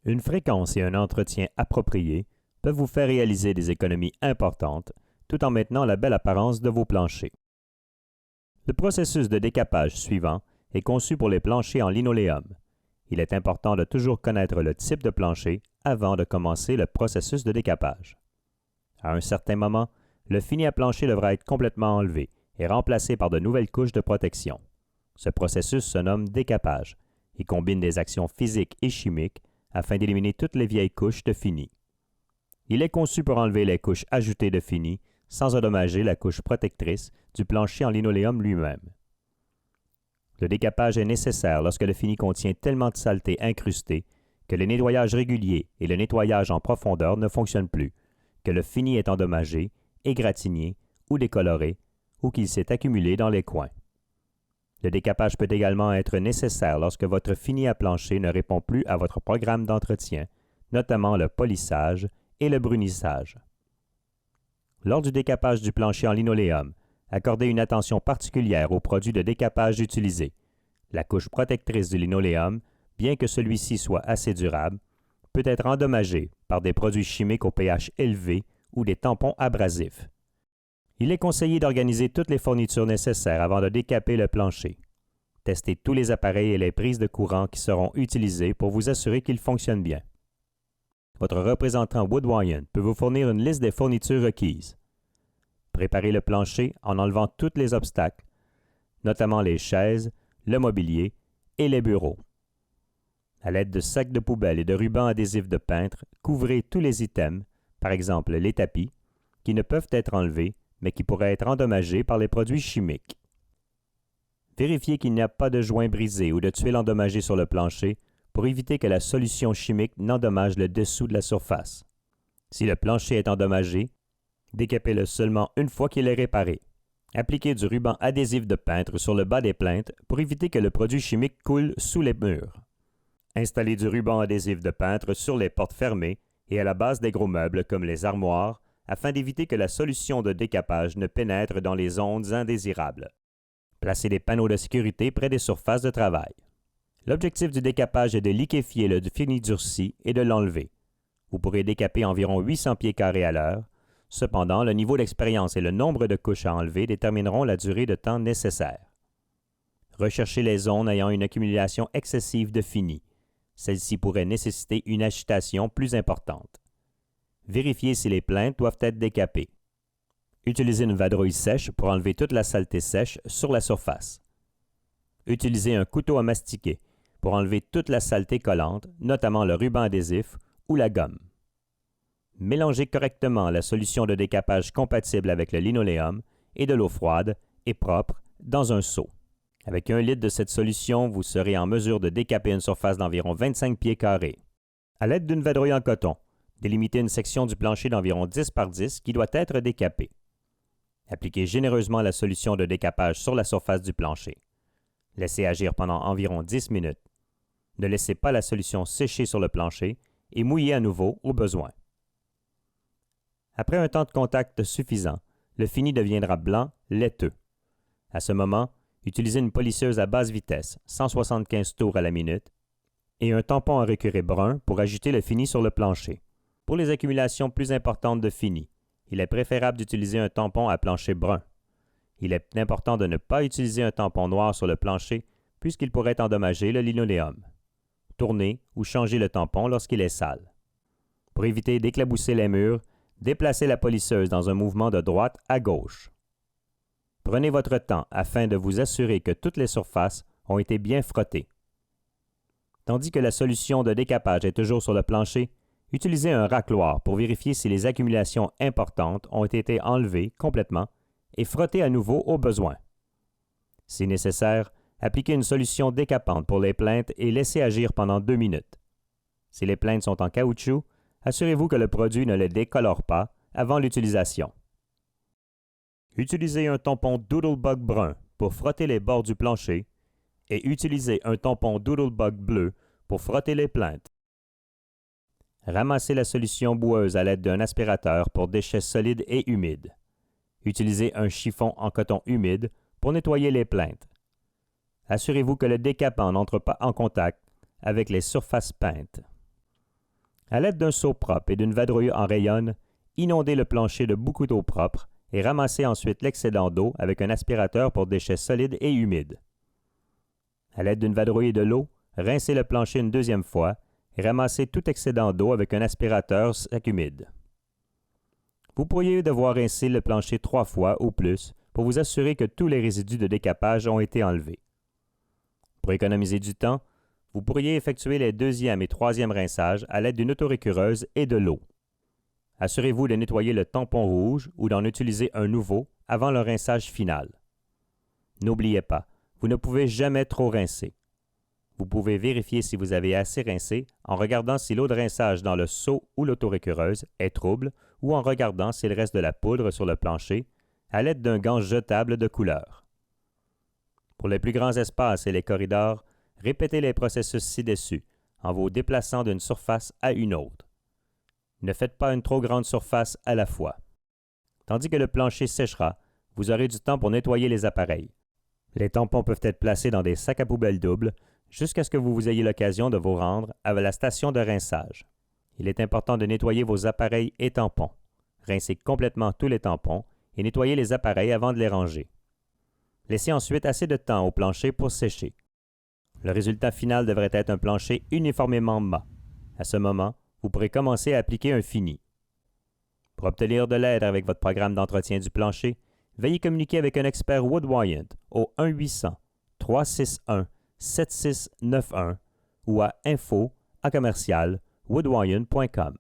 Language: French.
Une fréquence et un entretien appropriés peuvent vous faire réaliser des économies importantes tout en maintenant la belle apparence de vos planchers. Le processus de décapage suivant est conçu pour les planchers en linoléum. Il est important de toujours connaître le type de plancher avant de commencer le processus de décapage. À un certain moment, le fini à plancher devra être complètement enlevé et remplacé par de nouvelles couches de protection. Ce processus se nomme décapage et combine des actions physiques et chimiques afin d'éliminer toutes les vieilles couches de fini. Il est conçu pour enlever les couches ajoutées de fini sans endommager la couche protectrice du plancher en linoléum lui-même. Le décapage est nécessaire lorsque le fini contient tellement de saleté incrustée que le nettoyage régulier et le nettoyage en profondeur ne fonctionnent plus, que le fini est endommagé, égratigné ou décoloré, ou qu'il s'est accumulé dans les coins. Le décapage peut également être nécessaire lorsque votre fini à plancher ne répond plus à votre programme d'entretien, notamment le polissage et le brunissage. Lors du décapage du plancher en linoléum, accordez une attention particulière aux produits de décapage utilisés. La couche protectrice du linoléum, bien que celui-ci soit assez durable, peut être endommagée par des produits chimiques au pH élevé ou des tampons abrasifs. Il est conseillé d'organiser toutes les fournitures nécessaires avant de décaper le plancher. Testez tous les appareils et les prises de courant qui seront utilisés pour vous assurer qu'ils fonctionnent bien. Votre représentant Woodwyan peut vous fournir une liste des fournitures requises. Préparez le plancher en enlevant tous les obstacles, notamment les chaises, le mobilier et les bureaux. À l'aide de sacs de poubelle et de rubans adhésifs de peintre, couvrez tous les items, par exemple les tapis, qui ne peuvent être enlevés, mais qui pourraient être endommagés par les produits chimiques. Vérifiez qu'il n'y a pas de joints brisés ou de tuiles endommagées sur le plancher pour éviter que la solution chimique n'endommage le dessous de la surface. Si le plancher est endommagé, décapez-le seulement une fois qu'il est réparé. Appliquez du ruban adhésif de peintre sur le bas des plinthes pour éviter que le produit chimique coule sous les murs. Installez du ruban adhésif de peintre sur les portes fermées et à la base des gros meubles comme les armoires afin d'éviter que la solution de décapage ne pénètre dans les zones indésirables. Placez des panneaux de sécurité près des surfaces de travail. L'objectif du décapage est de liquéfier le fini durci et de l'enlever. Vous pourrez décaper environ 800 pieds carrés à l'heure. Cependant, le niveau d'expérience et le nombre de couches à enlever détermineront la durée de temps nécessaire. Recherchez les zones ayant une accumulation excessive de fini. Celle-ci pourrait nécessiter une agitation plus importante. Vérifiez si les plinthes doivent être décapées. Utilisez une vadrouille sèche pour enlever toute la saleté sèche sur la surface. Utilisez un couteau à mastiquer pour enlever toute la saleté collante, notamment le ruban adhésif ou la gomme. Mélangez correctement la solution de décapage compatible avec le linoléum et de l'eau froide et propre dans un seau. Avec 1 litre de cette solution, vous serez en mesure de décaper une surface d'environ 25 pieds carrés. À l'aide d'une vadrouille en coton, délimitez une section du plancher d'environ 10 par 10 qui doit être décapée. Appliquez généreusement la solution de décapage sur la surface du plancher. Laissez agir pendant environ 10 minutes. Ne laissez pas la solution sécher sur le plancher et mouillez à nouveau au besoin. Après un temps de contact suffisant, le fini deviendra blanc, laiteux. À ce moment, utilisez une polisseuse à basse vitesse, 175 tours à la minute, et un tampon à récurer brun pour ajouter le fini sur le plancher. Pour les accumulations plus importantes de fini, il est préférable d'utiliser un tampon à plancher brun. Il est important de ne pas utiliser un tampon noir sur le plancher puisqu'il pourrait endommager le linoléum. Tournez ou changez le tampon lorsqu'il est sale. Pour éviter d'éclabousser les murs, déplacez la polisseuse dans un mouvement de droite à gauche. Prenez votre temps afin de vous assurer que toutes les surfaces ont été bien frottées. Tandis que la solution de décapage est toujours sur le plancher, utilisez un racloir pour vérifier si les accumulations importantes ont été enlevées complètement et frottez à nouveau au besoin. Si nécessaire, appliquez une solution décapante pour les plinthes et laissez agir pendant 2 minutes. Si les plinthes sont en caoutchouc, assurez-vous que le produit ne les décolore pas avant l'utilisation. Utilisez un tampon Doodlebug brun pour frotter les bords du plancher et utilisez un tampon Doodlebug bleu pour frotter les plinthes. Ramassez la solution boueuse à l'aide d'un aspirateur pour déchets solides et humides. Utilisez un chiffon en coton humide pour nettoyer les plinthes. Assurez-vous que le décapant n'entre pas en contact avec les surfaces peintes. À l'aide d'un seau propre et d'une vadrouille en rayonne, inondez le plancher de beaucoup d'eau propre et ramassez ensuite l'excédent d'eau avec un aspirateur pour déchets solides et humides. À l'aide d'une vadrouille et de l'eau, rincez le plancher une deuxième fois et ramassez tout excédent d'eau avec un aspirateur sec humide. Vous pourriez devoir rincer le plancher 3 fois ou plus pour vous assurer que tous les résidus de décapage ont été enlevés. Pour économiser du temps, vous pourriez effectuer les deuxième et troisième rinçages à l'aide d'une autorécureuse et de l'eau. Assurez-vous de nettoyer le tampon rouge ou d'en utiliser un nouveau avant le rinçage final. N'oubliez pas, vous ne pouvez jamais trop rincer. Vous pouvez vérifier si vous avez assez rincé en regardant si l'eau de rinçage dans le seau ou l'autorécureuse est trouble ou en regardant s'il reste de la poudre sur le plancher à l'aide d'un gant jetable de couleur. Pour les plus grands espaces et les corridors, répétez les processus ci-dessus en vous déplaçant d'une surface à une autre. Ne faites pas une trop grande surface à la fois. Tandis que le plancher séchera, vous aurez du temps pour nettoyer les appareils. Les tampons peuvent être placés dans des sacs à poubelle doubles jusqu'à ce que vous ayez l'occasion de vous rendre à la station de rinçage. Il est important de nettoyer vos appareils et tampons. Rincez complètement tous les tampons et nettoyez les appareils avant de les ranger. Laissez ensuite assez de temps au plancher pour sécher. Le résultat final devrait être un plancher uniformément mat. À ce moment, vous pourrez commencer à appliquer un fini. Pour obtenir de l'aide avec votre programme d'entretien du plancher, veuillez communiquer avec un expert Woodwyant au 1-800-361-7691 ou à info@woodwyant.com.